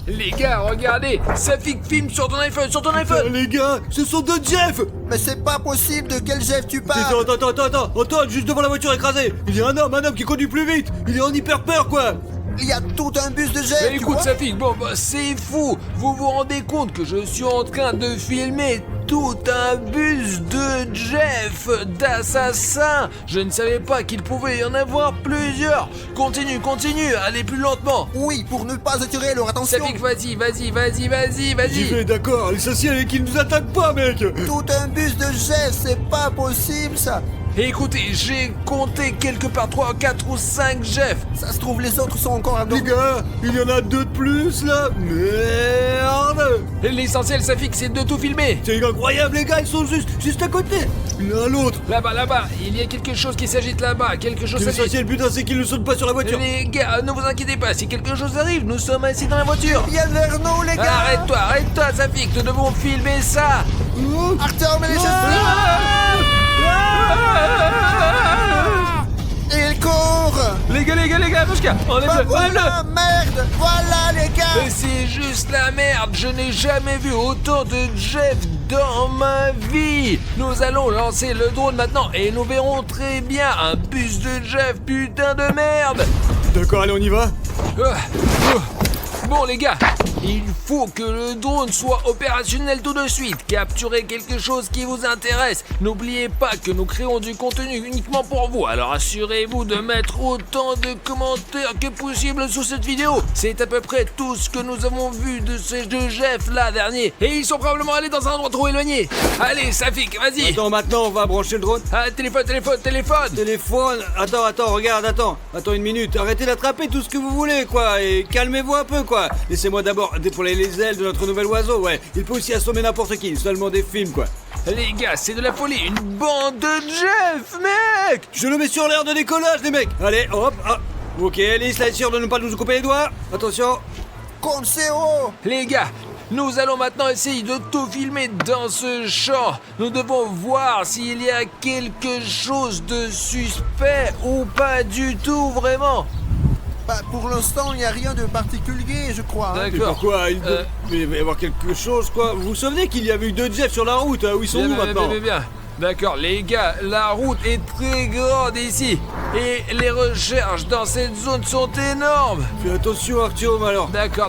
Les gars, regardez, Safik filme sur ton iPhone, Les gars, ce sont deux Jeff. Mais c'est pas possible, de quel Jeff tu parles? Attends, juste devant la voiture écrasée. Il y a un homme qui conduit plus vite. Il est en hyper peur, quoi. Il y a tout un bus de Jeff, Mais tu écoute vois? Safik, bon bah c'est fou. Vous vous rendez compte que je suis en train de filmer tout un bus de Jeff, d'assassins. Je ne savais pas qu'il pouvait y en avoir plusieurs. Continue, allez plus lentement. Oui, pour ne pas attirer leur attention. Safik, vas-y. J'y vais, d'accord. L'essentiel est qu'il nous attaque pas, mec. Tout un bus de Jeff, c'est pas possible ça. Et écoutez, j'ai compté quelque part 3, 4 ou 5 Jeff. Ça se trouve, les autres sont encore à Les gars, il y en a deux de plus, là. Merde. L'essentiel, Safik, c'est de tout filmer. C'est incroyable, les gars, ils sont juste à côté. L'un à l'autre. Là-bas, il y a quelque chose qui s'agite là-bas, quelque chose s'agite. L'essentiel, putain, c'est qu'ils ne sautent pas sur la voiture. Les gars, ne vous inquiétez pas, si quelque chose arrive, nous sommes assis dans la voiture. Viens vers nous, les gars. Arrête-toi, Safik, nous devons filmer ça. Arthur, mets les choses. Il court. Les gars, Mouchka, enlève-le. Voilà, merde. Voilà, les gars. Mais c'est juste la merde, je n'ai jamais vu autant de Jeff dans ma vie. Nous allons lancer le drone maintenant et nous verrons très bien un bus de Jeff, putain de merde. D'accord, allez, on y va. Bon les gars, il faut que le drone soit opérationnel tout de suite. Capturez quelque chose qui vous intéresse. N'oubliez pas que nous créons du contenu uniquement pour vous. Alors assurez-vous de mettre autant de commentaires que possible sous cette vidéo. C'est à peu près tout ce que nous avons vu de ces deux Jeff là dernier. Et ils sont probablement allés dans un endroit trop éloigné. Allez Safik, vas-y. Attends, maintenant, on va brancher le drone. Ah, téléphone. Téléphone. Attends, regarde, attends une minute. Arrêtez d'attraper tout ce que vous voulez, quoi. Et calmez-vous un peu, quoi. Laissez-moi d'abord déployer les ailes de notre nouvel oiseau, ouais. Il peut aussi assommer n'importe qui, seulement des films, quoi. Les gars, c'est de la folie. Une bande de Jeff, mec. Je le mets sur l'air de décollage, les mecs. Allez, hop, ah. Ok, Alice, là, sûr de ne pas nous couper les doigts. Attention. Conseil. Les gars, nous allons maintenant essayer de tout filmer dans ce champ. Nous devons voir s'il y a quelque chose de suspect ou pas du tout, vraiment. Bah, pour l'instant, il n'y a rien de particulier, je crois. Hein. Mais D'accord. pourquoi il va y avoir quelque chose, quoi. Vous vous souvenez qu'il y avait eu deux Jeff sur la route, où ils sont où maintenant? Bien. D'accord, les gars, la route est très grande ici. Et les recherches dans cette zone sont énormes. Fais attention, Artyom, alors. D'accord.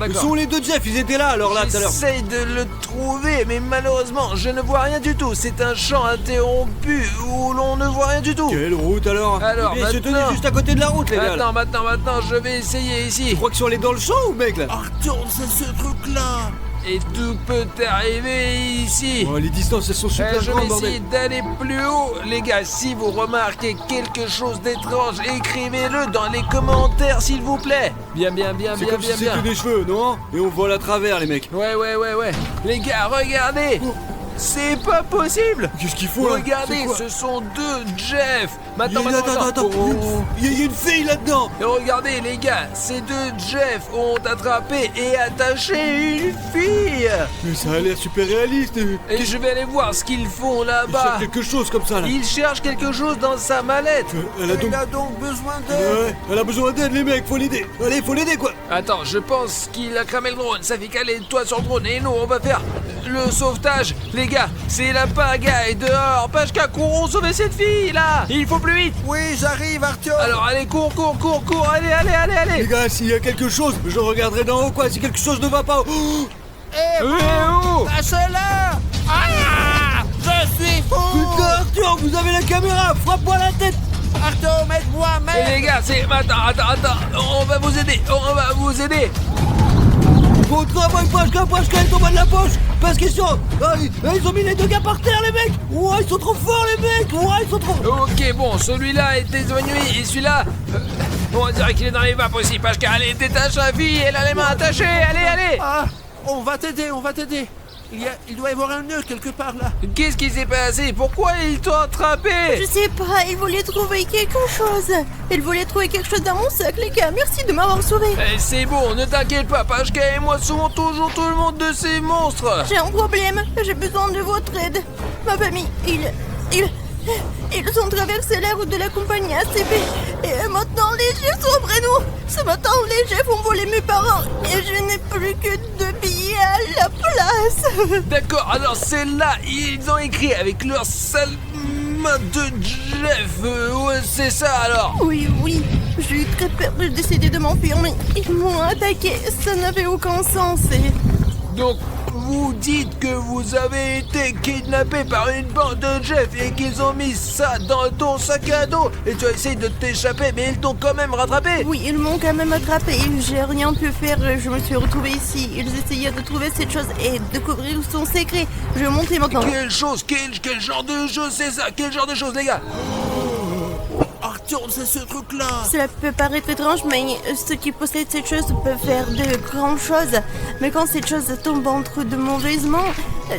Où sont les deux Jeff? Ils étaient là, alors, là, tout à l'heure. J'essaye de le trouver, mais malheureusement, je ne vois rien du tout. C'est un champ interrompu où l'on ne voit rien du tout. Quelle route, alors? Alors, Eh bien, ils se tenaient maintenant- juste à côté de la route, les gars. là. Maintenant, je vais essayer ici. Tu crois qu'ils sont allés dans le champ, ou mec, là? Arthur, c'est ce truc-là. Et tout peut arriver ici. Oh, les distances, elles sont super Je vais grandes, essayer bordel. d'aller plus haut. Les gars, si vous remarquez quelque chose d'étrange, écrivez-le dans les commentaires, s'il vous plaît. Bien. C'est comme si c'était des cheveux, non? Et on vole à travers, les mecs. Ouais. Les gars, regardez. C'est pas possible. Qu'est-ce qu'il faut, là? Regardez, C'est quoi? ce sont deux Jeff. Maintenant. Attends. Oh. Il y a une fille là-dedans. Et regardez les gars, ces deux Jeff ont attrapé et attaché une fille. Mais ça a l'air super réaliste. Et je vais aller voir ce qu'ils font Il là-bas. cherche quelque chose comme ça, là. Il cherche quelque chose dans sa mallette. Elle a donc... Il a donc besoin d'aide. Ouais, elle a besoin d'aide, les mecs, faut l'aider. Allez, faut l'aider, quoi. Attends, je pense qu'il a cramé le drone. Ça fait caler toi sur le drone et nous on va faire le sauvetage. Les gars, c'est la pagaille dehors. Pashka, courons sauver cette fille là. Il faut plus vite. Oui, j'arrive, Arthur. Alors allez, cours. Allez. Les gars, s'il y a quelque chose, je regarderai d'en haut, quoi. Si quelque chose ne va pas... Oh, Eh, Oh. lâchez-la. Ah, je suis fou. putain, Arthur, vous avez la caméra. Frappe-moi la tête. Arthur, aide-moi, Et mec. les gars, Attends. On va vous aider. Bon travail, Pashka, il tombe de la poche. Parce qu'ils sont... Ah, ils ont mis les deux gars par terre, les mecs. Ouais, ils sont trop forts, les mecs. Ouais, ils sont trop... Ok, bon, celui-là est évanoui et celui-là... on dirait qu'il est dans les vapes aussi, Pashka. Allez, détache la fille, elle a les mains attachées. Allez. Ah, on va t'aider. Il doit y avoir un nœud quelque part là. Qu'est-ce qui s'est passé? Pourquoi ils t'ont attrapé? Je sais pas, il voulait trouver quelque chose. Il voulait trouver quelque chose dans mon sac, les gars. Merci de m'avoir sauvé. C'est bon, ne t'inquiète pas, Pashka et moi sauvons toujours tout le monde de ces monstres. J'ai un problème. J'ai besoin de votre aide. Ma famille, ils ont traversé la route de la compagnie ACB. Et maintenant, les Jeffs sont après nous. Ce matin, les Jeffs ont volé mes parents et je n'ai plus que 2 billets à la place. D'accord, alors c'est là, ils ont écrit avec leur sale main de Jeff. Ouais, c'est ça alors. Oui, j'ai eu très peur, j'ai décidé de m'enfuir, mais ils m'ont attaqué, ça n'avait aucun sens et... Donc, vous dites que vous avez été kidnappé par une bande de Jeff et qu'ils ont mis ça dans ton sac à dos et tu as essayé de t'échapper, mais ils t'ont quand même rattrapé. Oui, ils m'ont quand même attrapé, j'ai rien pu faire, je me suis retrouvée ici. Ils essayaient de trouver cette chose et découvrir son secret. Je vais monter maintenant. Quelle chose, quel genre de chose c'est ça? Quel genre de chose, les gars? Arthur, c'est ce truc-là. Cela peut paraître étrange, mais ceux qui possèdent cette chose peuvent faire de grandes choses. Mais quand cette chose tombe entre de mauvaises mains,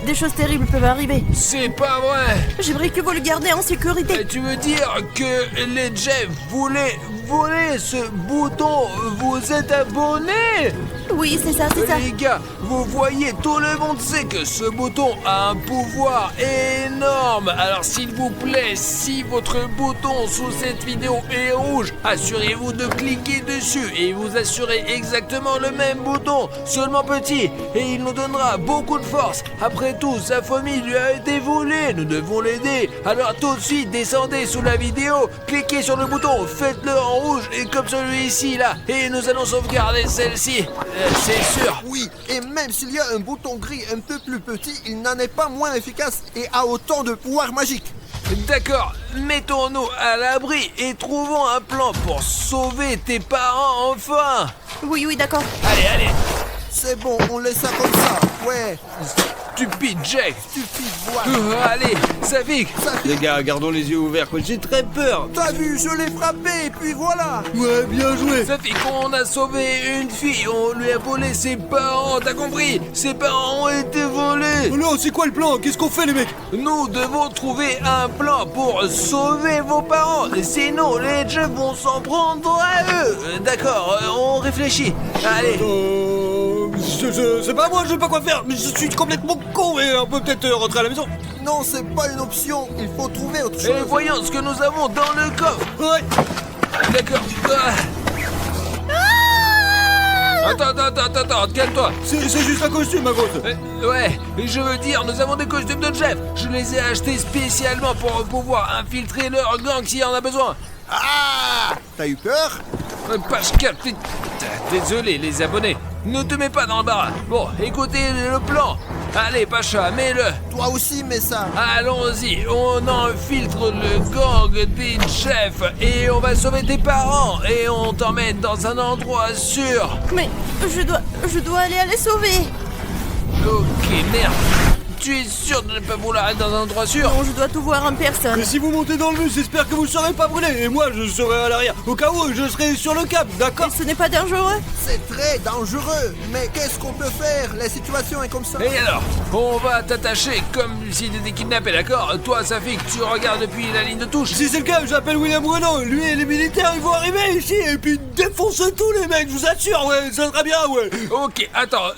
des choses terribles peuvent arriver. C'est pas vrai. J'aimerais que vous le gardez en sécurité. Tu veux dire que les Jeff voulaient voler ce bouton? Vous êtes abonnés? Oui, c'est ça. Les gars, vous voyez, tout le monde sait que ce bouton a un pouvoir énorme. Alors s'il vous plaît, si votre bouton sous cette vidéo est rouge, assurez-vous de cliquer dessus et vous assurez exactement le même bouton, seulement petit, et il nous donnera beaucoup de force. Après tout, sa famille lui a été volée, nous devons l'aider. Alors tout de suite, descendez sous la vidéo, cliquez sur le bouton, faites-le en rouge et comme celui-ci là, et nous allons sauvegarder celle-ci. C'est sûr. Oui, et même s'il y a un bouton gris un peu plus petit, il n'en est pas moins efficace et a autant de pouvoir magique. D'accord, mettons-nous à l'abri et trouvons un plan pour sauver tes parents enfin. Oui, d'accord. Allez. C'est bon, on laisse ça comme ça. Ouais, Stupide Jack. stupide, voilà. Allez, Safik. Les gars, gardons les yeux ouverts, quoi. J'ai très peur. T'as vu, je l'ai frappé et puis voilà. Ouais, bien joué. Safik, on a sauvé une fille, on lui a volé ses parents, t'as compris? Ses parents ont été volés. Oh non, c'est quoi le plan? Qu'est-ce qu'on fait, les mecs? Nous devons trouver un plan pour sauver vos parents, sinon les Jeffs vont s'en prendre à eux. D'accord, on réfléchit. Allez. C'est pas moi, je sais pas quoi faire, mais je suis complètement con et on peut peut-être rentrer à la maison. Non, c'est pas une option, il faut trouver autre chose. Et voyons ce que nous avons dans le coffre. Ouais. D'accord. Attends, calme-toi. C'est juste un costume, ma grosse. Ouais, je veux dire, nous avons des costumes de Jeff. Je les ai achetés spécialement pour pouvoir infiltrer leur gang s'il y en a besoin. Ah, t'as eu peur? Pascal, désolé les abonnés. Ne te mets pas dans le barat. Bon, écoutez le plan. Allez, Pacha, mets-le. Toi aussi, mets ça. Allons-y, on infiltre le gang des Jeffs et on va sauver tes parents et on t'emmène dans un endroit sûr. Mais je dois aller les sauver. Ok, merde. Tu es sûr de ne pas vouloir être dans un endroit sûr? Non, je dois tout voir en personne. Mais si vous montez dans le bus, j'espère que vous ne serez pas brûlé. Et moi, je serai à l'arrière. Au cas où, je serai sur le cap, d'accord? Et ce n'est pas dangereux? C'est très dangereux. Mais qu'est-ce qu'on peut faire? La situation est comme ça. Et alors, on va t'attacher comme si t'étais kidnappé, d'accord? Toi, Safik, tu regardes depuis la ligne de touche. Si c'est le cas, j'appelle William Renault. Lui et les militaires, ils vont arriver ici et puis défoncer tous les mecs, je vous assure, ouais, ça sera bien, ouais. Ok, attends,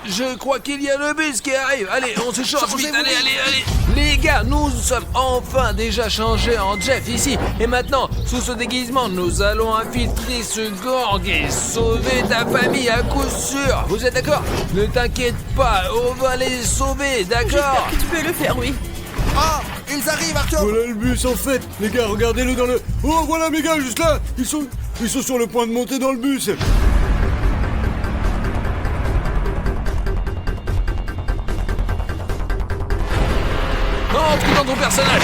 je crois qu'il y a le bus qui arrive. Allez, on se change vite, Changez-vous allez. Les gars, nous sommes enfin déjà changés en Jeff ici. Et maintenant, sous ce déguisement, nous allons infiltrer ce gang et sauver ta famille à coup sûr. Vous êtes d'accord? Ne t'inquiète pas, on va les sauver, d'accord? J'espère que tu peux le faire, oui. Ah, ils arrivent, Arthur. Voilà le bus en fait, les gars, regardez-le dans le... Oh, voilà mes gars, juste là, ils sont sur le point de monter dans le bus. Entre dans ton personnage.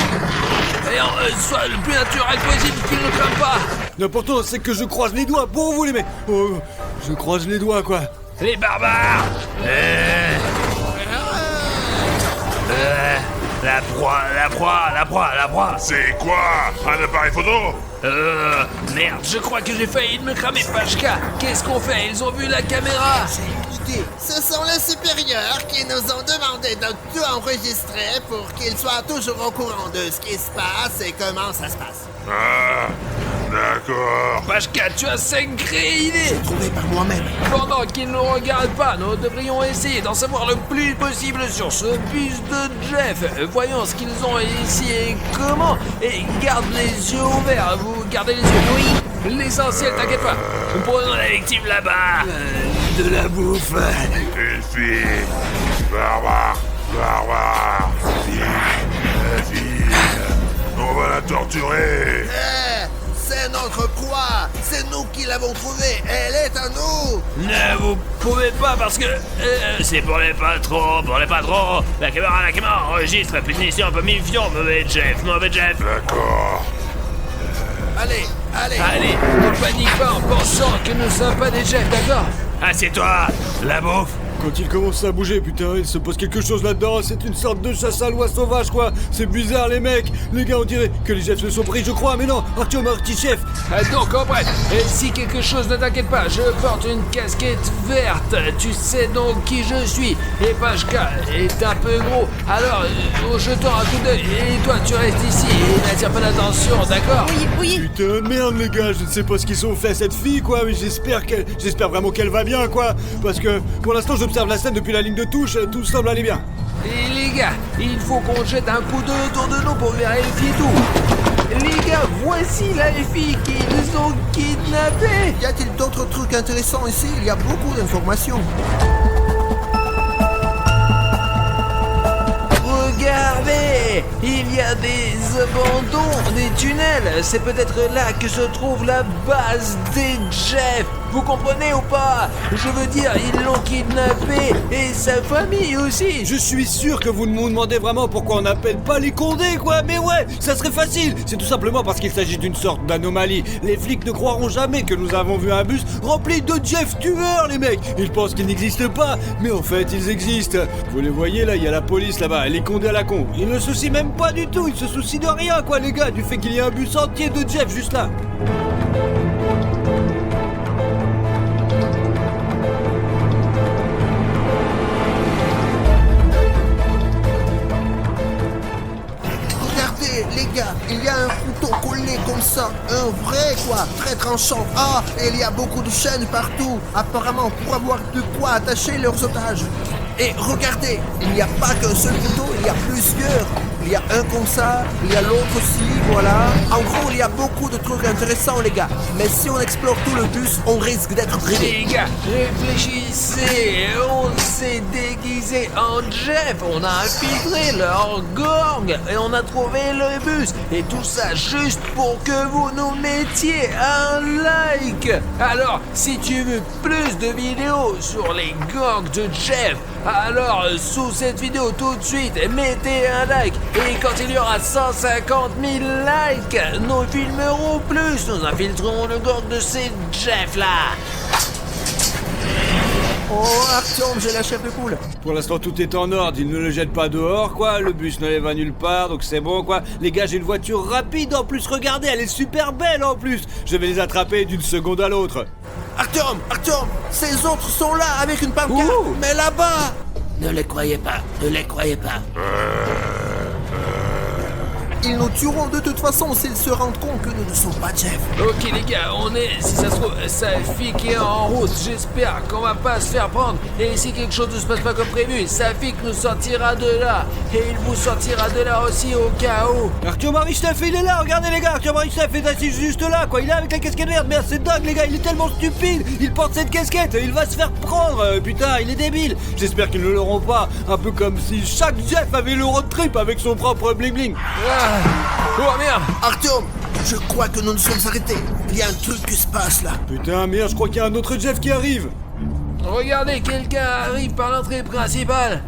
Et sois le plus naturel possible qu'il ne crame pas. L'important, c'est que je croise les doigts pour vous les mecs. Oh, je croise les doigts, quoi. Les barbares. La proie. C'est quoi? Un appareil photo? Merde, je crois que j'ai failli me cramer, Pashka. Qu'est-ce qu'on fait? Ils ont vu la caméra. Idée. Ce sont les supérieurs qui nous ont demandé de tout enregistrer pour qu'ils soient toujours au courant de ce qui se passe et comment ça se passe. Ah, d'accord. Pashka, tu as sacrée idée. Trouvé par moi-même. Pendant qu'ils ne nous regardent pas, nous devrions essayer d'en savoir le plus possible sur ce bus de Jeff. Voyons ce qu'ils ont ici et comment. Et garde les yeux ouverts. Vous gardez les yeux. Oui. L'essentiel, t'inquiète pas. Nous prenons la victime là-bas. De la bouffe. Une fille. Barbare. Fille. On va la torturer. C'est notre proie. C'est nous qui l'avons trouvée. Elle est à nous. Ne vous pouvez pas parce que c'est pour les patrons. La caméra enregistre. Punition, un peu méfiant, mauvais Jeff. D'accord. Allez, ne panique pas en pensant que nous sommes pas des Jeffs, d'accord? Assieds-toi, la bouffe. Quand il commence à bouger, putain, il se passe quelque chose là-dedans. C'est une sorte de chasse à l'oie sauvage, quoi. C'est bizarre, les mecs. Les gars, on dirait que les chefs se sont pris, je crois. Mais non, Artyom, un petit chef. Donc, en bref, si quelque chose ne t'inquiète pas, je porte une casquette verte. Tu sais donc qui je suis. Et Pashka est un peu gros. Alors, jetons un coup d'œil. Et toi, tu restes ici et n'attire pas l'attention, d'accord? Oui. Putain de merde, les gars, je ne sais pas ce qu'ils ont fait à cette fille, quoi. Mais j'espère vraiment qu'elle va bien, quoi. Parce que, pour l'instant, j'observe la scène depuis la ligne de touche. Tout semble aller bien. Et les gars, il faut qu'on jette un coup d'œil autour de nous pour vérifier tout. Les gars, voici la fille qui nous ont kidnappés. Y a-t-il d'autres trucs intéressants ici? Il y a beaucoup d'informations. Regardez, il y a des abandons, des tunnels. C'est peut-être là que se trouve la base des Jeff. Vous comprenez ou pas? Je veux dire, ils l'ont kidnappé et sa famille aussi. Je suis sûr que vous ne me demandez vraiment pourquoi on n'appelle pas les Condés, quoi. Mais ouais, ça serait facile. C'est tout simplement parce qu'il s'agit d'une sorte d'anomalie. Les flics ne croiront jamais que nous avons vu un bus rempli de Jeff tueurs, les mecs. Ils pensent qu'ils n'existent pas, mais en fait, ils existent. Vous les voyez, là, il y a la police là-bas, les Condés à la con. Ils ne se soucient même pas du tout. Ils se soucient de rien, quoi, les gars, du fait qu'il y a un bus entier de Jeff juste là. Les gars, il y a un couteau collé comme ça, un vrai quoi, très tranchant. Ah, et il y a beaucoup de chaînes partout, apparemment pour avoir de quoi attacher leurs otages. Et regardez, il n'y a pas qu'un seul couteau, il y a plusieurs. Il y a un comme ça, il y a l'autre aussi, voilà. En gros, il y a beaucoup de trucs intéressants, les gars. Mais si on explore tout le bus, on risque d'être grillé. Les gars, réfléchissez. On s'est déguisé en Jeff. On a infiltré leur gang et on a trouvé le bus. Et tout ça juste pour que vous nous mettiez un like. Alors, si tu veux plus de vidéos sur les gangs de Jeff, alors sous cette vidéo tout de suite, mettez un like. Et quand il y aura 150 000 likes, nous filmerons plus. Nous infiltrerons le gang de ces Jeff là. Oh, Artyom, j'ai la chef de poule. Pour l'instant, tout est en ordre. Ils ne le jettent pas dehors, quoi. Le bus ne les va nulle part, donc c'est bon, quoi. Les gars, j'ai une voiture rapide en plus. Regardez, elle est super belle en plus. Je vais les attraper d'une seconde à l'autre. Artyom, ces autres sont là avec une pancarte. Ouh. Mais là-bas. Ne les croyez pas. Ils nous tueront de toute façon s'ils se rendent compte que nous ne sommes pas Jeff. Ok les gars, on est, si ça se trouve, sa fille qui est en route. J'espère qu'on va pas se faire prendre. Et si quelque chose ne se passe pas comme prévu, sa fille nous sortira de là. Et il vous sortira de là aussi au cas où. Artyom Aristev, il est là, regardez les gars. Artyom Aristev est assis juste là, quoi. Il est avec la casquette verte. Merde, c'est dingue les gars, il est tellement stupide. Il porte cette casquette, il va se faire prendre. Putain, il est débile. J'espère qu'ils ne l'auront pas. Un peu comme si chaque Jeff avait le road trip avec son propre bling bling. Oh merde. Artyom, je crois que nous nous sommes arrêtés. Il y a un truc qui se passe là. Putain, merde, je crois qu'il y a un autre Jeff qui arrive. Regardez, quelqu'un arrive par l'entrée principale.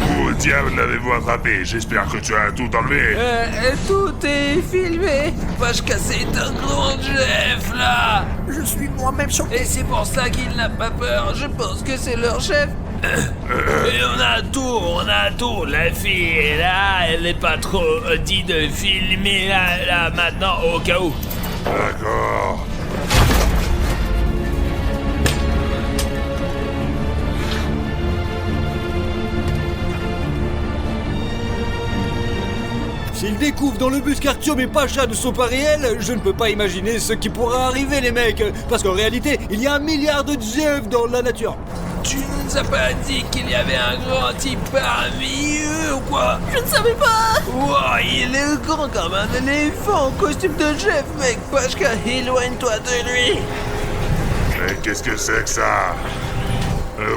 Où diable l'avez-vous attrapé? J'espère que tu as tout enlevé. Tout est filmé. Pashka, c'est un grand chef là. Je suis moi-même choqué. Et c'est pour ça qu'il n'a pas peur. Je pense que c'est leur chef. Et on a tout. La fille est là, elle n'est pas trop dit de filmer là maintenant au cas où. D'accord. découvre dans le bus qu'Artyom et Pacha ne sont pas réels, je ne peux pas imaginer ce qui pourra arriver, les mecs. Parce qu'en réalité, il y a 1 milliard de Jeff dans la nature. Tu nous as pas dit qu'il y avait un grand type parmi eux ou quoi? Je ne savais pas. Wow, il est grand comme un éléphant en costume de Jeff, mec. Pashka, éloigne-toi de lui. Mais qu'est-ce que c'est que ça?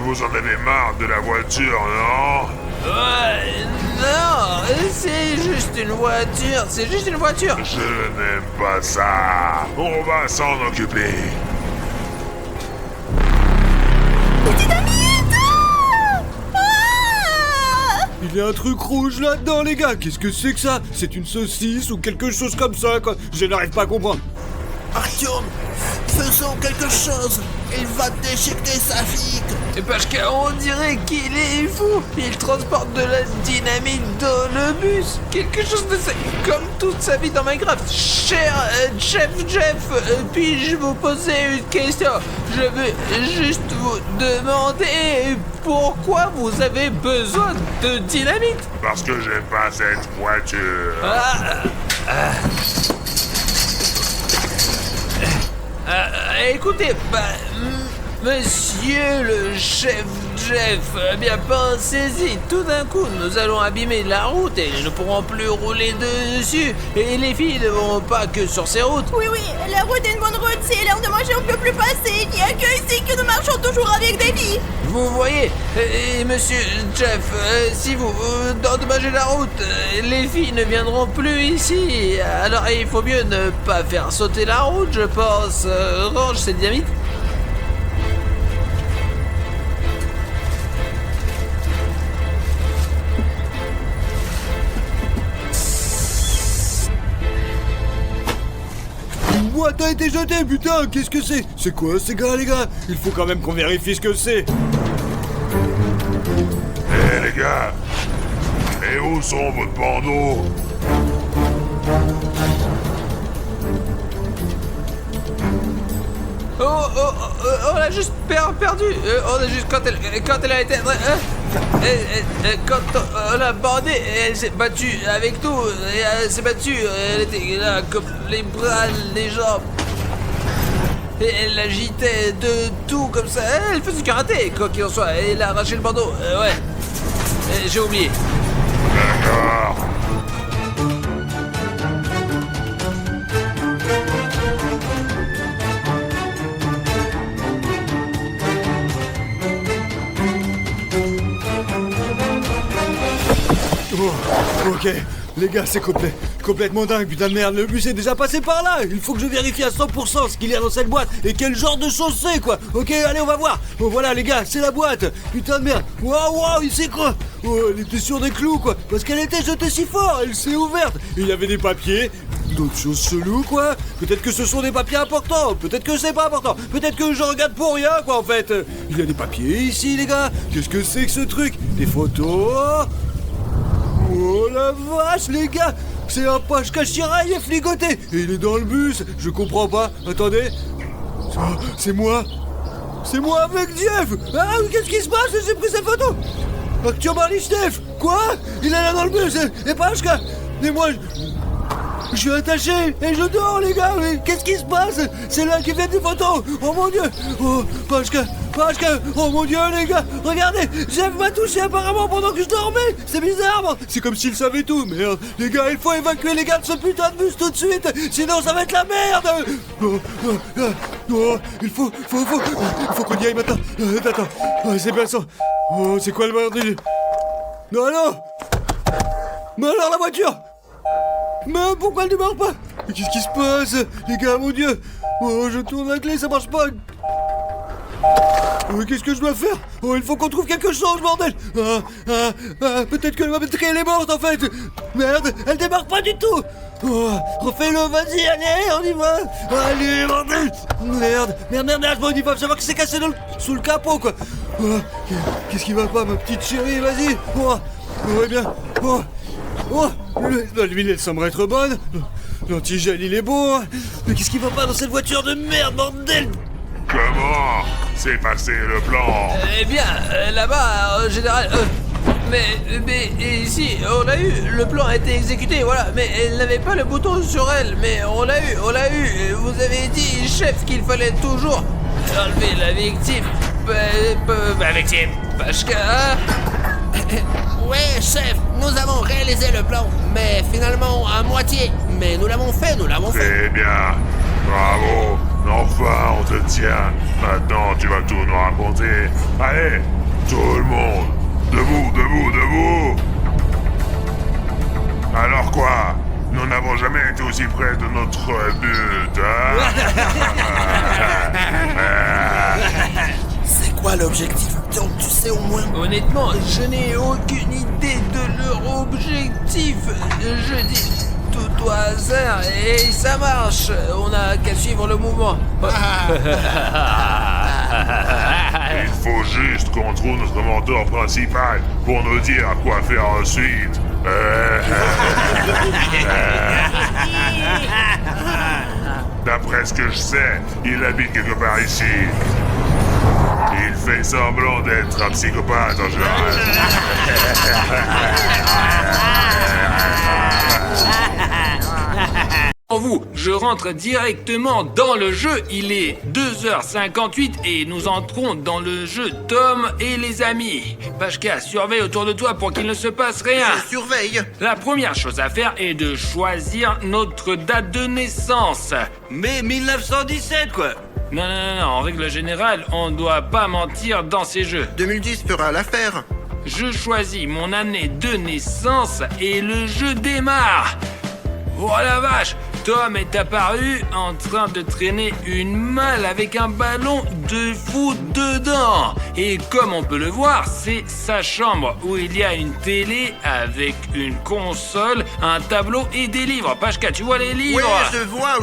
Vous en avez marre de la voiture, non? Ouais, non, c'est juste une voiture. C'est juste une voiture. Je n'aime pas ça. On va s'en occuper. Il y a un truc rouge là-dedans, les gars. Qu'est-ce que c'est que ça? C'est une saucisse ou quelque chose comme ça, quoi. Je n'arrive pas à comprendre. Artyom, faisons quelque chose. Il va déchiqueter sa fille. Et Pashka, on dirait qu'il est fou. Il transporte de la dynamite dans le bus. Quelque chose de ça, comme toute sa vie dans Minecraft. Cher Jeff, puis-je vous poser une question? Je veux juste vous demander pourquoi vous avez besoin de dynamite. Parce que j'aime pas cette voiture. Écoutez, monsieur le chef Jeff, bien pensez-y, tout d'un coup nous allons abîmer la route et nous ne pourrons plus rouler dessus. Et les filles ne vont pas que sur ces routes. Oui, la route est une bonne route. C'est l'heure de manger, on ne peut plus passer. Il n'y a que ici que nous marchons toujours avec des filles. Vous voyez, et monsieur Jeff, si vous endommagez la route, les filles ne viendront plus ici. Alors il faut mieux ne pas faire sauter la route, je pense. Range cette dynamite. Une boîte a été jetée, putain. Qu'est-ce que c'est? C'est quoi ces gars, les gars? Il faut quand même qu'on vérifie ce que c'est. Eh les gars, et où sont vos bandeaux? On l'a juste perdu. On a juste quand elle a été quand on l'a bandée, elle s'est battue avec nous. Et elle s'est battue. Elle était là comme les bras, les jambes. Et elle agitait de tout comme ça. Elle faisait du karaté, quoi qu'il en soit. Elle a arraché le bandeau. Ouais. J'ai oublié. D'accord. Oh, ok, les gars, c'est complètement dingue, putain de merde. Le bus est déjà passé par là. Il faut que je vérifie à 100% ce qu'il y a dans cette boîte et quel genre de choses c'est, quoi. Ok, allez, on va voir. Oh, voilà, les gars, c'est la boîte. Putain de merde. Waouh, il s'est quoi? Oh, elle était sur des clous, quoi. Parce qu'elle était jetée si fort, elle s'est ouverte. Et il y avait des papiers, d'autres choses cheloues, quoi. Peut-être que ce sont des papiers importants. Peut-être que c'est pas important. Peut-être que je regarde pour rien, quoi, en fait. Il y a des papiers ici, les gars. Qu'est-ce que c'est que ce truc? Des photos. Oh la vache, les gars! C'est un Pashka Shiraïef ligoté! Et il est dans le bus! Je comprends pas! Attendez! C'est moi! C'est moi avec Jeff! Ah, qu'est-ce qui se passe? J'ai pris cette photo! Artyom Arlichnev! Quoi? Il est là dans le bus! Et Pashka! Et moi, je suis attaché! Et je dors, les gars! Mais qu'est-ce qui se passe? C'est là qui fait des photos! Oh mon dieu! Oh, Pashka! Oh mon dieu, les gars, regardez, Jeff m'a touché apparemment pendant que je dormais. C'est bizarre, c'est comme s'il savait tout. Merde, les gars, il faut évacuer les gars de ce putain de bus tout de suite, sinon ça va être la merde. Il faut qu'on y aille maintenant. Attends, c'est bien ça. Oh, c'est quoi le bordel? Non, non. Mais alors la voiture? Mais pourquoi elle ne démarre pas? Qu'est-ce qui se passe? Les gars, mon dieu. Oh, je tourne la clé, ça marche pas. Oh, qu'est-ce que je dois faire? Oh, il faut qu'on trouve quelque chose, bordel. Peut-être que la batterie elle est morte en fait. Merde, elle démarre pas du tout. Oh, refais-le, vas-y, allez, on y va. Allez, bordel. Merde, ils peuvent savoir que c'est cassé sous le capot, quoi. Oh, qu'est-ce qui va pas, ma petite chérie, vas-y. Oh, ouais bien. L'huile, elle semble être bonne. L'antigel, il est bon. Mais qu'est-ce qui va pas dans cette voiture de merde, bordel? Comment s'est passé le plan? Eh bien, là-bas, en général... Mais si, on l'a eu, le plan a été exécuté, voilà, mais elle n'avait pas le bouton sur elle, mais on l'a eu, vous avez dit, chef, qu'il fallait toujours enlever la victime, la victime, Pashka. Ouais, chef, nous avons réalisé le plan, mais finalement à moitié. Mais nous l'avons fait. Très bien. Bravo. Enfin, on te tient. Maintenant, tu vas tout nous raconter. Allez, tout le monde. Debout. Alors quoi? Nous n'avons jamais été aussi près de notre but, hein? C'est quoi l'objectif? Donc tu sais au moins. Honnêtement, je n'ai aucune idée de leur objectif. Je dis tout au hasard et ça marche. On n'a qu'à suivre le mouvement. Il faut juste qu'on trouve notre mentor principal pour nous dire quoi faire ensuite. D'après ce que je sais, il habite quelque part ici. Il fait semblant d'être un psychopathe en général. Pour vous, je rentre directement dans le jeu. Il est 2h58 et nous entrons dans le jeu Tom et les amis. Pashka, surveille autour de toi pour qu'il ne se passe rien. Je surveille. La première chose à faire est de choisir notre date de naissance. Mais 1917, quoi. Non, en règle générale, on ne doit pas mentir dans ces jeux. 2010 fera l'affaire. Je choisis mon année de naissance et le jeu démarre. Oh la vache! Tom est apparu en train de traîner une malle avec un ballon de foot dedans. Et comme on peut le voir, c'est sa chambre où il y a une télé avec une console, un tableau et des livres. Pashka, tu vois les livres? Oui,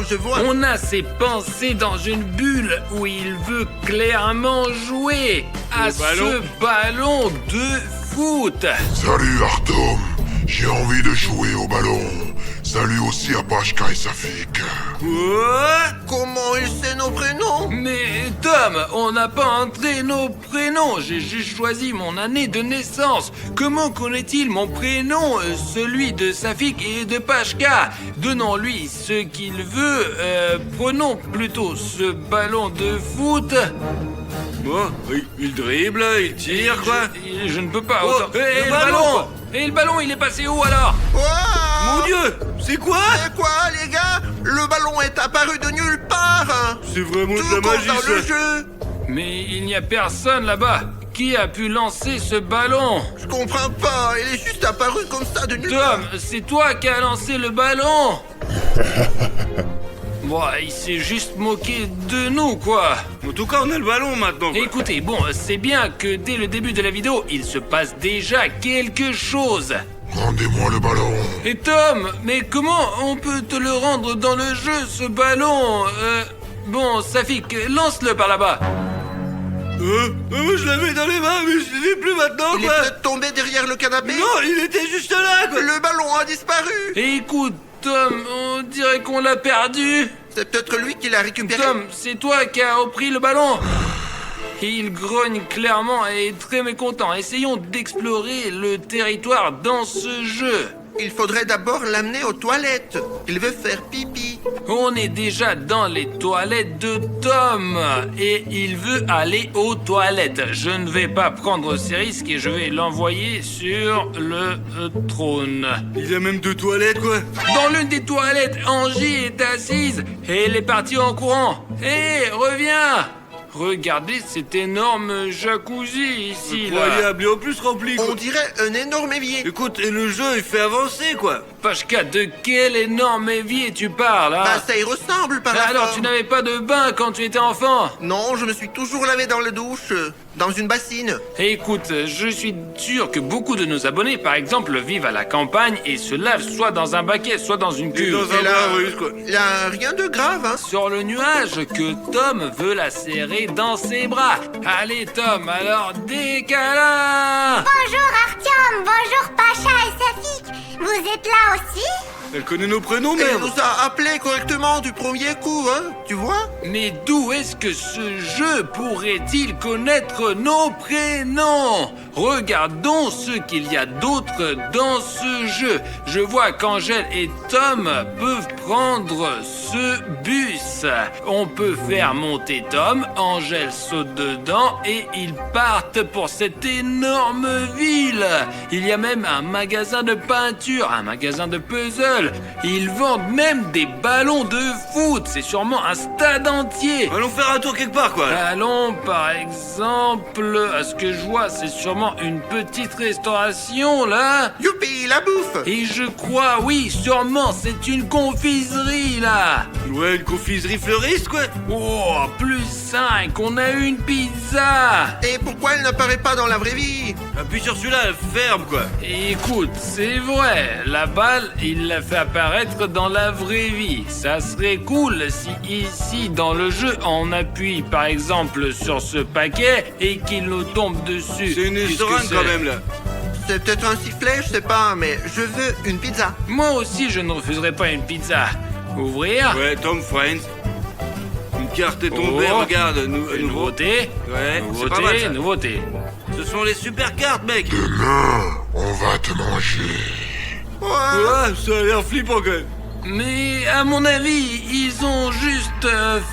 je vois. On a ses pensées dans une bulle où il veut clairement jouer à ce ballon de foot. Salut Artom, j'ai envie de jouer au ballon. Salut aussi à Pashka et Safik. Comment il sait nos prénoms? Mais Tom, on n'a pas entré nos prénoms. J'ai juste choisi mon année de naissance. Comment connaît-il mon prénom, celui de Safik et de Pashka? Donnons-lui ce qu'il veut. Prenons plutôt ce ballon de foot. Bon, il dribble, il tire, quoi. Je ne peux pas. Oh, autant. Et le ballon. Et le ballon, il est passé où alors? Mon Dieu, c'est quoi? C'est quoi, les gars? Le ballon est apparu de nulle part. C'est vraiment Tout de la comme magie, dans ça. le jeu. Mais il n'y a personne là-bas. Qui a pu lancer ce ballon? Je comprends pas, il est juste apparu comme ça de nulle part. Tom, c'est toi qui as lancé le ballon. Bon, il s'est juste moqué de nous, quoi. En tout cas, on a le ballon maintenant, quoi. Écoutez, bon, c'est bien que dès le début de la vidéo, il se passe déjà quelque chose. Rendez-moi le ballon. Et Tom, mais comment on peut te le rendre dans le jeu, ce ballon? Bon, Safik, lance-le par là-bas. Je l'avais dans les mains, mais je l'ai plus maintenant, Il est quoi. peut-être tombé derrière le canapé. Non, il était juste là, quoi. Le ballon a disparu. Écoute, Tom, on dirait qu'on l'a perdu. C'est peut-être lui qui l'a récupéré. Tom, c'est toi qui as repris le ballon. Il grogne clairement et est très mécontent. Essayons d'explorer le territoire dans ce jeu. Il faudrait d'abord l'amener aux toilettes. Il veut faire pipi. On est déjà dans les toilettes de Tom et il veut aller aux toilettes. Je ne vais pas prendre ces risques et je vais l'envoyer sur le trône. Il a même 2 toilettes, quoi. Dans l'une des toilettes, Angie est assise et elle est partie en courant. Hé, reviens! Regardez cet énorme jacuzzi ici, là. Incroyable, et en plus rempli, quoi. On dirait un énorme évier. Écoute, et le jeu, il fait avancer, quoi. Pashka, de quel énorme évier tu parles, hein? Bah ça y ressemble par la Alors, forme. tu n'avais pas de bain quand tu étais enfant? Non, je me suis toujours lavé dans le douche, dans une bassine. Écoute, je suis sûr que beaucoup de nos abonnés, par exemple, vivent à la campagne et se lavent soit dans un baquet, soit dans une Et cuve. dans un Et là, bain russe, quoi. il y a rien de grave, hein. Sur le nuage que Tom veut la serrer dans ses bras. Allez, Tom, alors des câlins! Bonjour Artyom, bonjour Pacha et Safik. Vous êtes là aussi? Elle connaît nos prénoms, Elle merde. nous a appelés correctement du premier coup, hein. Tu vois? Mais d'où est-ce que ce jeu pourrait-il connaître nos prénoms? Regardons ce qu'il y a d'autre dans ce jeu. Je vois qu'Angèle et Tom peuvent prendre ce bus. On peut faire monter Tom, Angèle saute dedans et ils partent pour cette énorme ville. Il y a même un magasin de peinture, un magasin de puzzle. Ils vendent même des ballons de foot. C'est sûrement un stade entier. Allons faire un tour quelque part, quoi. Allons, par exemple, à ce que je vois, c'est sûrement une petite restauration, là. Youpi, la bouffe. Et je crois, oui, sûrement, c'est une confiserie, là. Ouais, une confiserie fleuriste, quoi. Oh, +5, on a une pizza. Et pourquoi elle n'apparaît pas dans la vraie vie? Appuie sur celui-là, ferme, quoi. Écoute, c'est vrai, la balle, il l'a fait apparaître dans la vraie vie. Ça serait cool si ici, dans le jeu, on appuie par exemple sur ce paquet et qu'il nous tombe dessus. C'est une Qu'est-ce que restaurante c'est quand même, là. C'est peut-être un sifflet, je sais pas, mais je veux une pizza. Moi aussi, je ne refuserai pas une pizza. Ouvrir. Ouais, Tom Friends. Une carte est tombée, Oh. regarde. Nouveau. Nouveauté. Ouais, c'est pas mal, Nouveauté, ça. nouveauté. Ce sont les super cartes, mec. On va te manger. Ouais, ça a l'air flippant, quand même. Mais à mon avis, ils ont juste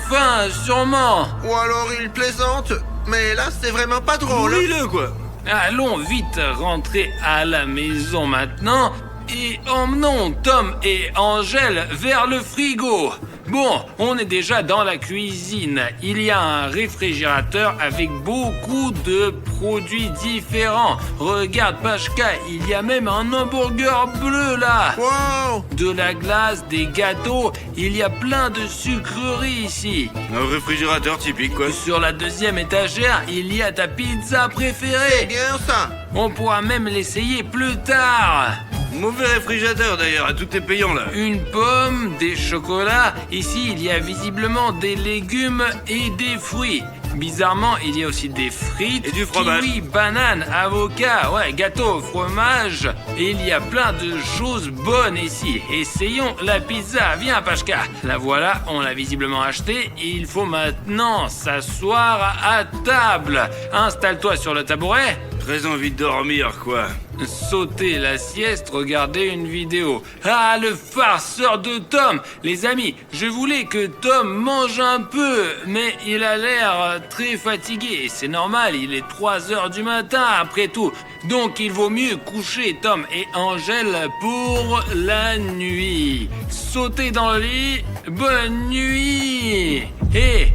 faim, sûrement. Ou alors il plaisante. Mais là, c'est vraiment pas drôle. Lis-le, quoi. Allons vite rentrer à la maison maintenant et emmenons Tom et Angèle vers le frigo. Bon, on est déjà dans la cuisine. Il y a un réfrigérateur avec beaucoup de produits différents. Regarde, Pashka, il y a même un hamburger bleu là. Wow. De la glace, des gâteaux, il y a plein de sucreries ici. Un réfrigérateur typique, quoi. Sur la deuxième étagère, il y a ta pizza C'est préférée. bien ça. On pourra même l'essayer plus tard. Mauvais réfrigérateur, d'ailleurs. Tout est payant, là. Une pomme, des chocolats. Ici, il y a visiblement des légumes et des fruits. Bizarrement, il y a aussi des frites, Et du fromage. kiwi, bananes, avocats, ouais, gâteau, fromage. Et il y a plein de choses bonnes ici. Essayons la pizza. Viens, Pashka. La voilà, on l'a visiblement achetée. Il faut maintenant s'asseoir à table. Installe-toi sur le tabouret. Très envie de dormir, quoi. Sauter la sieste, regarder une vidéo. Ah, le farceur de Tom. Les amis, je voulais que Tom mange un peu, mais il a l'air très fatigué. C'est normal, il est 3 heures du matin après tout. Donc il vaut mieux coucher Tom et Angèle pour la nuit. Sauter dans le lit, bonne nuit. Et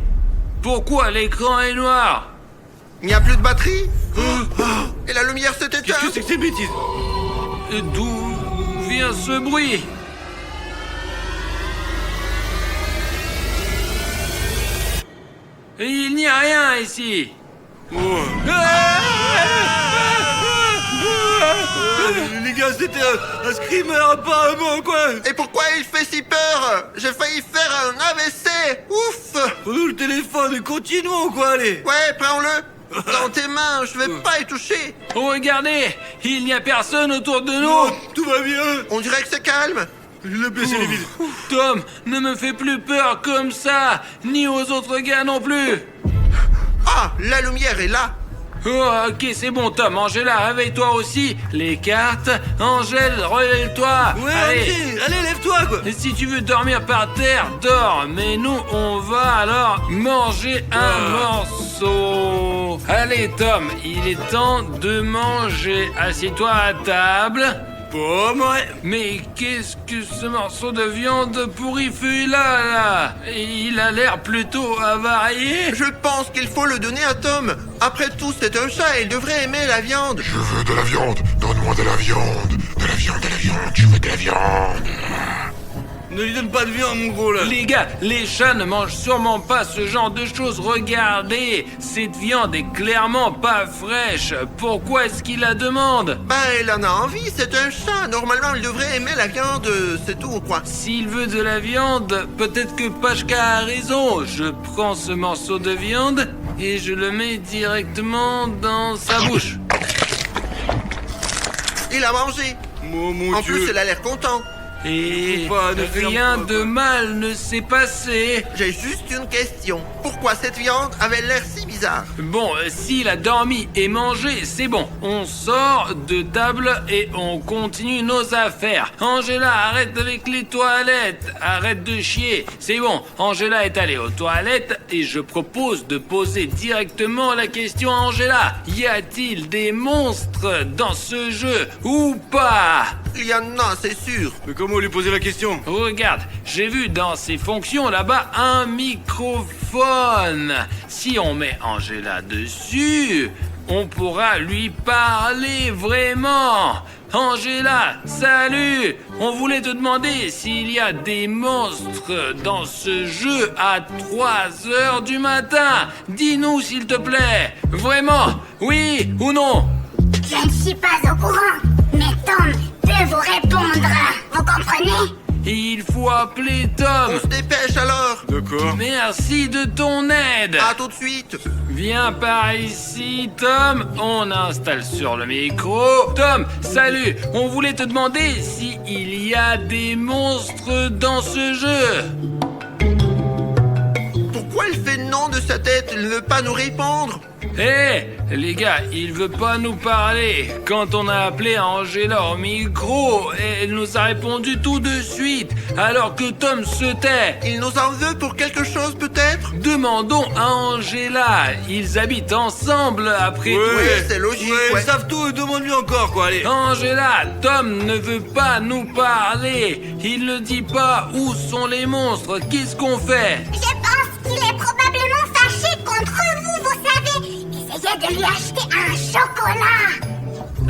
pourquoi l'écran est noir? Il n'y a plus de batterie. Et la lumière s'est éteinte. Qu'est-ce que c'est que ces bêtises? D'où vient ce bruit? Il n'y a rien ici. Les gars, c'était un screamer, apparemment, quoi. Et pourquoi il fait si peur? J'ai failli faire un AVC. Ouf. Prends-nous le téléphone et continuons, quoi, allez. Ouais, prends-le. Dans tes mains, je vais pas y toucher. Regardez, il n'y a personne autour de nous. Oh, tout va bien. On dirait que c'est calme. Je l'ai baissé les vides. Tom, ne me fais plus peur comme ça, ni aux autres gars non plus. Ah, la lumière est là. Oh, ok, c'est bon, Tom. Angela, réveille-toi aussi. Les cartes. Angèle, relève-toi. Ouais, Allez. ok, allez, lève-toi, quoi. Et si tu veux dormir par terre, dors. Mais nous, on va alors manger un morceau. Allez, Tom, il est temps de manger. Assieds-toi à table. Pomme, ouais. Mais qu'est-ce que ce morceau de viande pourri fait là? Il a l'air plutôt avarié. Je pense qu'il faut le donner à Tom. Après tout, c'est un chat et il devrait aimer la viande. Je veux de la viande. Donne-moi de la viande. De la viande, de la viande. Je veux de la viande. Ne lui donne pas de viande, mon gros, là. Les gars, les chats ne mangent sûrement pas ce genre de choses. Regardez, cette viande est clairement pas fraîche. Pourquoi est-ce qu'il la demande? Ben, il en a envie, c'est un chat. Normalement, il devrait aimer la viande, c'est tout, quoi. S'il veut de la viande, peut-être que Pashka a raison. Je prends ce morceau de viande et je le mets directement dans sa bouche. Il a mangé. Mon En Dieu. plus, il a l'air content. Et Faut pas, ne ferme rien pas, de quoi. mal ne s'est passé. J'ai juste une question. Pourquoi cette viande avait l'air si bien? bizarre. Bon, s'il a dormi et mangé, c'est bon. On sort de table et on continue nos affaires. Angela, arrête avec les toilettes. Arrête de chier. C'est bon, Angela est allée aux toilettes et je propose de poser directement la question à Angela. Y a-t-il des monstres dans ce jeu ou pas? Il y en a, c'est sûr. Mais comment lui poser la question? Regarde, j'ai vu dans ses fonctions là-bas un microphone. Si on met Angela dessus, on pourra lui parler vraiment. Angela, salut! On voulait te demander s'il y a des monstres dans ce jeu à 3 heures du matin. Dis-nous s'il te plaît. Vraiment, oui ou non? Je ne suis pas au courant, mais Tom peut vous répondre. Vous comprenez? Il faut appeler Tom. On se dépêche alors. D'accord. Merci de ton aide. À tout de suite. Viens par ici, Tom. On installe sur le micro. Tom, salut. On voulait te demander s'il y a des monstres dans ce jeu. Pourquoi il fait non de sa tête? Il ne veut pas nous répondre. Hé, les gars, il veut pas nous parler. Quand on a appelé Angela au micro, elle nous a répondu tout de suite, alors que Tom se tait. Il nous en veut pour quelque chose peut-être? Demandons à Angela. Ils habitent ensemble après tout. Oui, c'est logique. Ouais, ouais. ils savent tout, demande-lui encore, quoi, allez. Angela, Tom ne veut pas nous parler. Il ne dit pas où sont les monstres. Qu'est-ce qu'on fait? Je pense qu'il est probablement fâché contre vous, vous savez. Essayez de lui acheter un chocolat.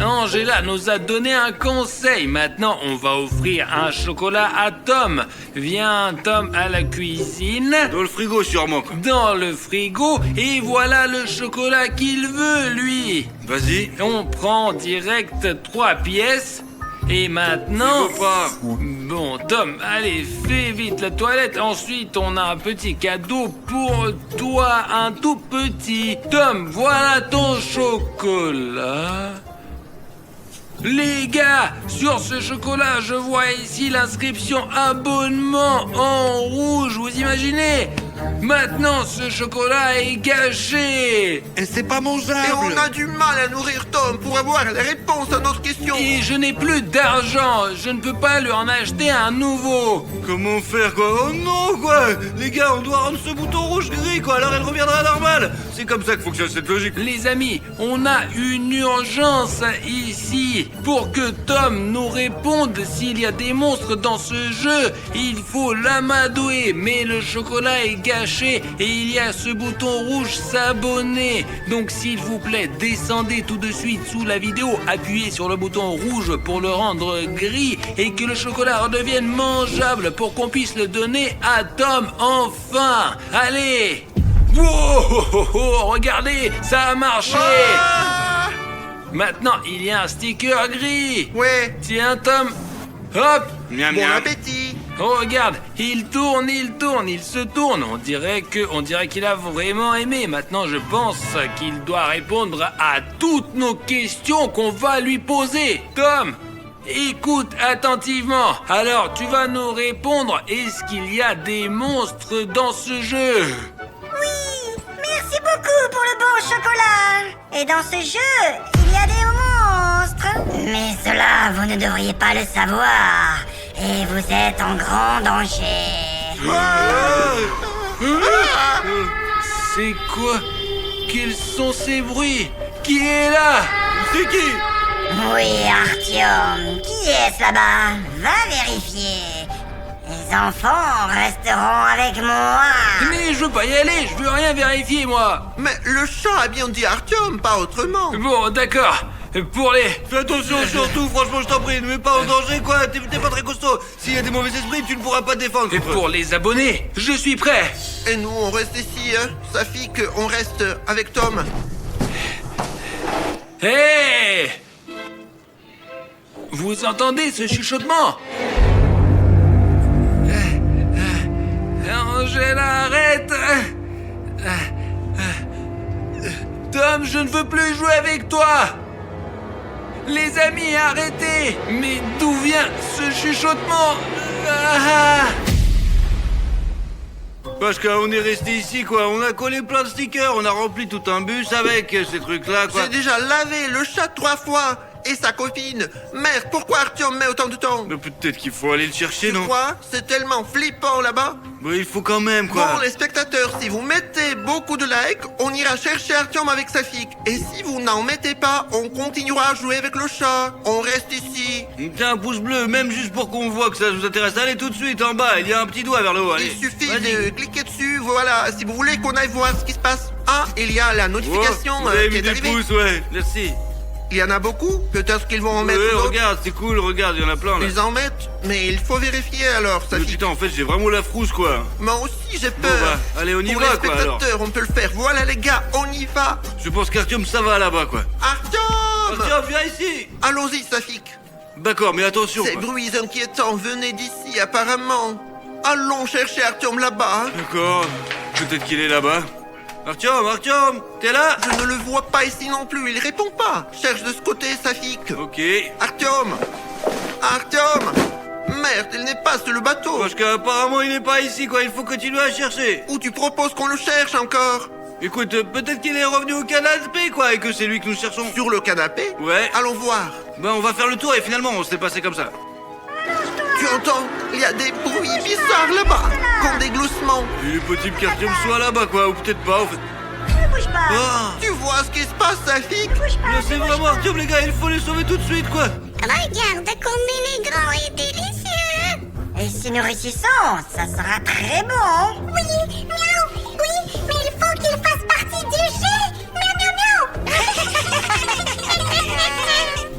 Angela nous a donné un conseil. Maintenant, on va offrir un chocolat à Tom. Viens, Tom, à la cuisine. Dans le frigo, sûrement, quoi. Dans le frigo. Et voilà le chocolat qu'il veut, lui. Vas-y. On prend direct 3 pièces. Et maintenant... Il veut pas. Bon, Tom, allez, fais vite la toilette. Ensuite, on a un petit cadeau pour toi, un tout petit. Tom, voilà ton chocolat. Les gars, sur ce chocolat, je vois ici l'inscription abonnement en rouge, vous imaginez? Maintenant, ce chocolat est gâché. Et c'est pas mangeable. Et on a du mal à nourrir Tom pour avoir les réponses à notre question. Et je n'ai plus d'argent, je ne peux pas lui en acheter un nouveau. Comment faire, quoi? Oh non, quoi! Les gars, on doit rendre ce bouton rouge gris, quoi, alors elle reviendra normale. C'est comme ça que fonctionne cette logique. Les amis, on a une urgence ici. Pour que Tom nous réponde s'il y a des monstres dans ce jeu, il faut l'amadouer. Mais le chocolat est gâché et il y a ce bouton rouge s'abonner. Donc s'il vous plaît, descendez tout de suite sous la vidéo, appuyez sur le bouton rouge pour le rendre gris et que le chocolat redevienne mangeable pour qu'on puisse le donner à Tom enfin. Allez! Wow, regardez, ça a marché! Ah Maintenant, il y a un sticker gris. ouais. Tiens, Tom. Hop. Miam, Bon miam. appétit. Oh, regarde, il tourne, il se tourne. On dirait qu'il a vraiment aimé. Maintenant, je pense qu'il doit répondre à toutes nos questions qu'on va lui poser. Tom, écoute attentivement. Alors, tu vas nous répondre. Est-ce qu'il y a des monstres dans ce jeu? Oui, merci beaucoup pour le bon chocolat. Et dans ce jeu, il y a des monstres. Mais cela, vous ne devriez pas le savoir. Et vous êtes en grand danger. C'est quoi? Quels sont ces bruits? Qui est là? C'est qui? Oui, Artyom, qui est-ce là-bas? Va vérifier. Les enfants resteront avec moi. Mais je veux pas y aller, je veux rien vérifier, moi. Mais le chat a bien dit Artyom, pas autrement. Bon, d'accord. Pour les... Fais attention surtout, franchement, je t'en prie, ne mets pas en danger, quoi. T'es pas très costaud. S'il y a des mauvais esprits, tu ne pourras pas te défendre. Et pour les abonnés, je suis prêt. Et nous, on reste ici, hein. Safik, on reste avec Tom. Hé! Vous entendez ce chuchotement? Angela, arrête! Tom, je ne veux plus jouer avec toi! Les amis, arrêtez! Mais d'où vient ce chuchotement? Parce qu'on est resté ici, quoi. On a collé plein de stickers, on a rempli tout un bus avec ces trucs-là, quoi. J'ai déjà lavé le chat 3 fois et sa copine. Merde, pourquoi Artyom met autant de temps? Mais peut-être qu'il faut aller le chercher, non? Quoi? C'est tellement flippant là-bas. Mais il faut quand même, quoi. Bon, les spectateurs, si vous mettez beaucoup de likes, on ira chercher Artyom avec sa fille. Et si vous n'en mettez pas, on continuera à jouer avec le chat. On reste ici. Tiens, un pouce bleu, même juste pour qu'on voit que ça vous intéresse. Allez, tout de suite, en bas, il y a un petit doigt vers le haut, allez. Il suffit Vas-y. de cliquer dessus, voilà, si vous voulez qu'on aille voir ce qui se passe. Ah, il y a la notification Oh, vous avez qui mis est des arrivée. pouces, ouais, merci. Il y en a beaucoup, peut-être qu'ils vont en mettre Ouais, d'autres. regarde, c'est cool, regarde, il y en a plein, là. Ils en mettent, mais il faut vérifier alors, ça Mais putain, en fait, j'ai vraiment la frousse, quoi. Moi aussi j'ai Bon, peur. bah, allez, on y Pour va, les quoi, alors. spectateurs, on peut le faire. Voilà les gars, on y va. Je pense qu'Artyom, ça va là-bas, quoi. Artyom Artyom, viens ici. Allons-y, Safik. D'accord, mais attention, Ces quoi. bruits inquiétants venaient d'ici, apparemment. Allons chercher Artyom là-bas. Hein. D'accord, peut-être qu'il est là-bas. Artyom, t'es là? Je ne le vois pas ici non plus, il répond pas. Cherche de ce côté, Safik. Ok. Artyom Merde, il n'est pas sur le bateau. Parce qu'apparemment, il n'est pas ici, quoi. Il faut continuer à chercher. Ou tu proposes qu'on le cherche encore? Écoute, peut-être qu'il est revenu au canapé, quoi, et que c'est lui que nous cherchons. Sur le canapé? Ouais. Allons voir. Ben, on va faire le tour et finalement, on s'est passé comme ça. Tu entends? Il y a des bruits bizarres là-bas, comme des gloussements. Il est possible qu'Artyom soit là-bas, quoi, ou peut-être pas, en fait. Ne bouge pas. Ah, Tu vois ce qui se passe, Safik? Bouge pas. là, c'est vraiment Artyom, les gars, il faut les sauver tout de suite, quoi. Regarde comme il est grand et délicieux. Et si nous réussissons, ça sera très bon. Oui, miaou. Oui, mais il faut qu'il fasse partie du jeu. Miaou, miaou, miaou.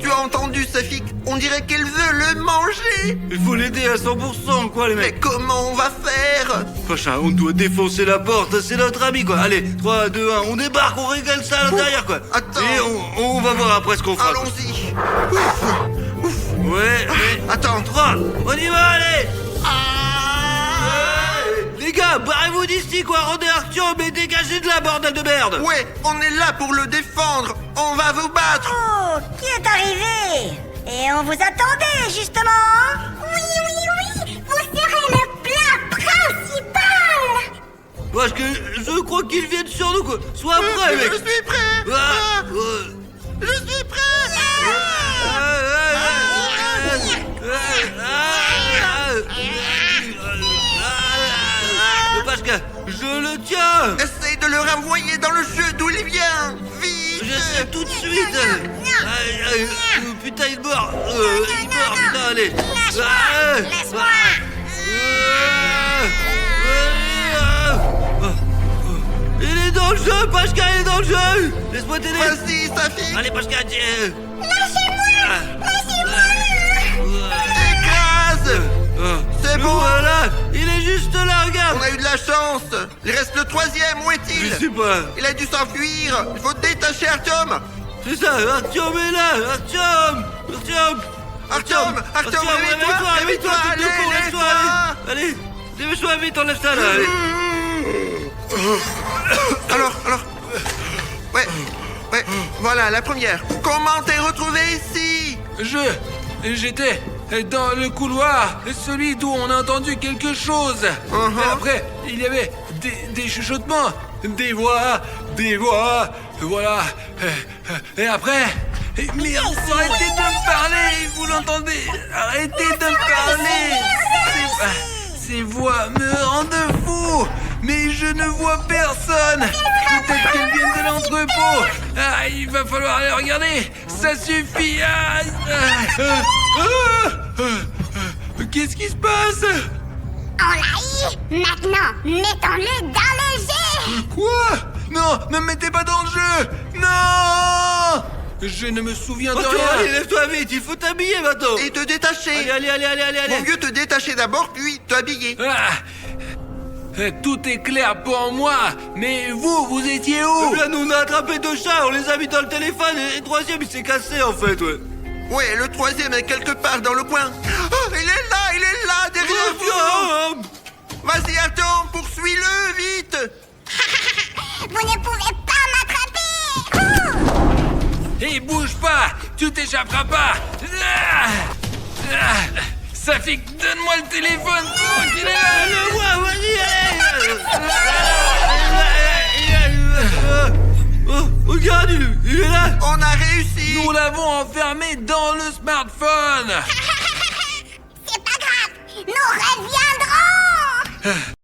Tu as entendu, Safik? On dirait qu'elle veut le manger. Il faut l'aider à 100%, quoi, les Mais mecs. comment on va faire? Pacha, on doit défoncer la porte, c'est notre ami, quoi. Allez, 3, 2, 1, on débarque, on régale ça à l'intérieur, quoi. Attends. Et on va voir après ce qu'on fera. quoi. Allons-y. Ouais, mais... Attends. 3, on y va, allez. Ah Les gars, barrez-vous d'ici, quoi. Rendez Artyom et dégagez de la bordel de merde. Ouais, on est là pour le défendre. On va vous battre. Oh, qui est arrivé? Et on vous attendait, justement. Oui, oui, oui. Vous serez le plat principal. Parce que je crois qu'ils viennent sur nous, quoi. Sois prêt, mec. Je suis prêt. Ah, Je suis prêt. Parce que je le tiens. Essaye de le renvoyer dans le jeu d'où il vient. Vite. J'essaie tout de suite. Putain, il mord. Il mord, putain, allez. Laisse-moi. Il est dans le jeu, Pashka, il est dans le jeu. Laisse-moi t'aider. Vas-y, Safik. Allez, Pashka, tiens. Écrase. C'est bon. Voilà, il est juste là, regarde. On a eu de la chance. Il reste le troisième. Où est-il? Je sais pas. Il a dû s'enfuir. Il faut détacher Artyom. C'est ça, Artyom est là. Artyom, réveille-toi, allez, lève-toi, allez, dépêche-toi vite, enlève ça là, allez. Alors, ouais, voilà la première. Comment t'es retrouvé ici? J'étais dans le couloir, celui d'où on a entendu quelque chose. Et après, il y avait des chuchotements, des voix, voilà. Et après... Mais arrêtez de me parler, vous l'entendez? Arrêtez de me parler. Ces voix me rendent fou. Mais je ne vois personne. Peut-être qu'elles viennent de l'entrepôt. Ah, il va falloir aller regarder. Ça suffit. Qu'est-ce qui se passe? On l'a eu. Maintenant, mettons-le dans le jeu. Quoi? Non, ne me mettez pas dans le jeu. Non. Je ne me souviens de Artyom, rien. allez, lève-toi vite, il faut t'habiller maintenant. Et te détacher. Allez. Vaut mieux te détacher d'abord, puis t'habiller. Tout est clair pour moi. Mais vous étiez où? Là, nous, on a attrapé 2 chats, on les a mis dans le téléphone, et le troisième, il s'est cassé, en fait, ouais. Ouais, le troisième est quelque part dans le coin. Oh, il est là, derrière vous. Vas-y, Artyom, poursuis-le, vite. Vous ne pouvez pas m'attraper. Et bouge pas. Tu t'échapperas pas. Safik, donne-moi le téléphone. Il est là. Vas-y, allez. Nous l'avons enfermé dans le smartphone. C'est pas grave, nous reviendrons.